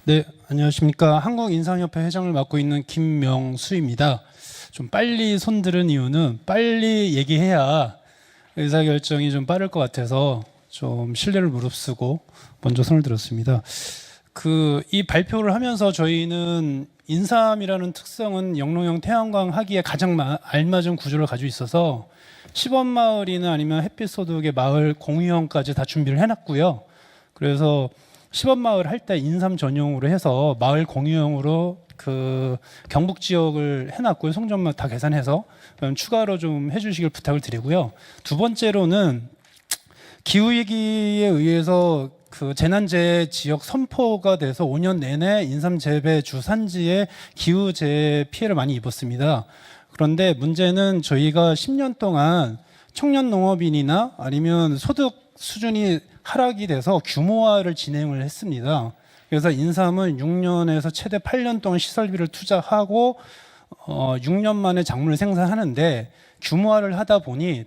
네, 안녕하십니까. 한국인상협회 회장을 맡고 있는 김명수입니다. 좀 빨리 손들은 이유는 빨리 얘기해야 의사결정이 좀 빠를 것 같아서 좀 신뢰를 무릅쓰고 먼저 손을 들었습니다. 이 발표를 하면서 저희는 인삼이라는 특성은 영농형 태양광 하기에 가장 알맞은 구조를 가지고 있어서 시범마을이나 아니면 햇빛소득의 마을 공유형까지 다 준비를 해놨고요. 그래서 시범마을 할 때 인삼 전용으로 해서 마을 공유형으로 경북 지역을 해놨고요. 송전만 다 계산해서 추가로 좀 해주시길 부탁을 드리고요. 두 번째로는 기후위기에 의해서 재난재해 지역 선포가 돼서 5년 내내 인삼 재배 주산지에 기후재해 피해를 많이 입었습니다. 그런데 문제는 저희가 10년 동안 청년 농업인이나 아니면 소득 수준이 하락이 돼서 규모화를 진행을 했습니다. 그래서 인삼은 6년에서 최대 8년 동안 시설비를 투자하고 6년 만에 작물을 생산하는데 규모화를 하다 보니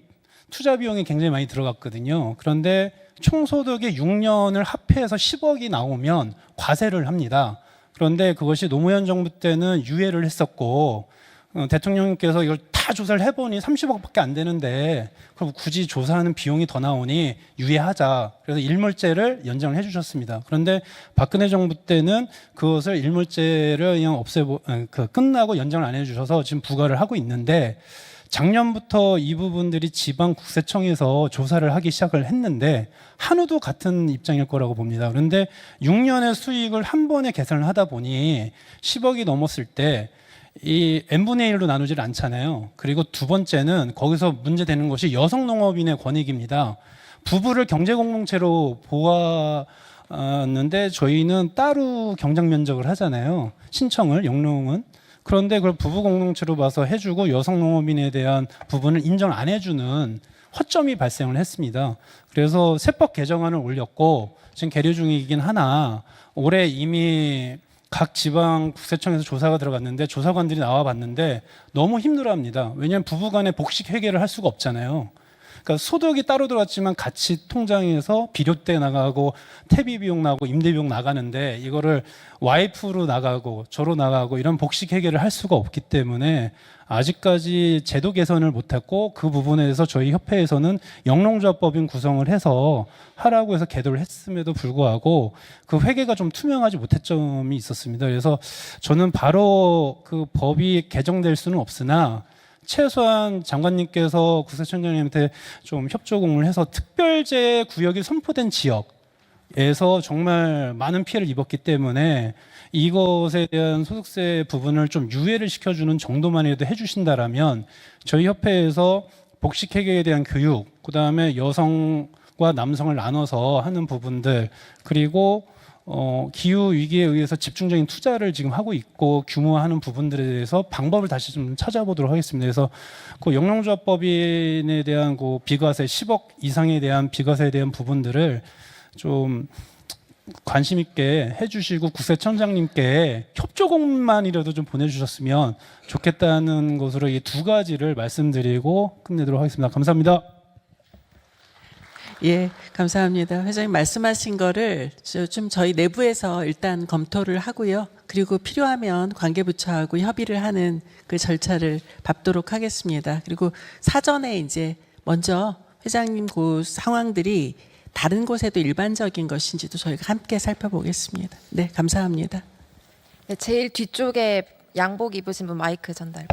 투자 비용이 굉장히 많이 들어갔거든요. 그런데 총소득의 6년을 합해서 10억이 나오면 과세를 합니다. 그런데 그것이 노무현 정부 때는 유예를 했었고 대통령님께서 이걸 다 조사를 해보니 30억밖에 안 되는데 그럼 굳이 조사하는 비용이 더 나오니 유예하자. 그래서 일몰제를 연장을 해주셨습니다. 그런데 박근혜 정부 때는 그것을 일몰제를 그냥 끝나고 연장을 안 해주셔서 지금 부과를 하고 있는데 작년부터 이 부분들이 지방국세청에서 조사를 하기 시작을 했는데 한우도 같은 입장일 거라고 봅니다. 그런데 6년의 수익을 한 번에 계산을 하다 보니 10억이 넘었을 때 이 n분의 1로 나누질 않잖아요. 그리고 두 번째는 거기서 문제되는 것이 여성 농업인의 권익입니다. 부부를 경제공동체로 보았는데 저희는 따로 경작 면적을 하잖아요. 신청을 영농은. 그런데 그걸 부부 공동체로 봐서 해주고 여성 농업인에 대한 부분을 인정 안 해주는 허점이 발생을 했습니다. 그래서 세법 개정안을 올렸고 지금 계류 중이긴 하나 올해 이미 각 지방 국세청에서 조사가 들어갔는데 조사관들이 나와봤는데 너무 힘들어합니다. 왜냐하면 부부간에 복식 회계를 할 수가 없잖아요. 그러니까 소득이 따로 들어갔지만 같이 통장에서 비료대 나가고 퇴비 비용 나가고 임대 비용 나가는데 이거를 와이프로 나가고 저로 나가고 이런 복식 회계를 할 수가 없기 때문에 아직까지 제도 개선을 못했고 그 부분에 대해서 저희 협회에서는 영농조합법인 구성을 해서 하라고 해서 계도를 했음에도 불구하고 그 회계가 좀 투명하지 못했 점이 있었습니다. 그래서 저는 바로 그 법이 개정될 수는 없으나 최소한 장관님께서 국세청장님한테 좀 협조공을 해서 특별재해 구역이 선포된 지역에서 정말 많은 피해를 입었기 때문에 이것에 대한 소득세 부분을 좀 유예를 시켜주는 정도만이라도 해주신다라면 저희 협회에서 복식회계에 대한 교육, 그 다음에 여성과 남성을 나눠서 하는 부분들, 그리고 기후 위기에 의해서 집중적인 투자를 지금 하고 있고 규모화하는 부분들에 대해서 방법을 다시 좀 찾아보도록 하겠습니다. 그래서 그 영농조합법인에 대한 그 비과세 10억 이상에 대한 비과세에 대한 부분들을 좀 관심 있게 해주시고 국세청장님께 협조공만이라도 좀 보내주셨으면 좋겠다는 것으로 이 두 가지를 말씀드리고 끝내도록 하겠습니다. 감사합니다. 예, 감사합니다. 회장님 말씀하신 거를 좀 저희 내부에서 일단 검토를 하고요. 그리고 필요하면 관계부처하고 협의를 하는 그 절차를 밟도록 하겠습니다. 그리고 사전에 이제 먼저 회장님 그 상황들이 다른 곳에도 일반적인 것인지도 저희가 함께 살펴보겠습니다. 네, 감사합니다. 네, 제일 뒤쪽에 양복 입으신 분 마이크 전달.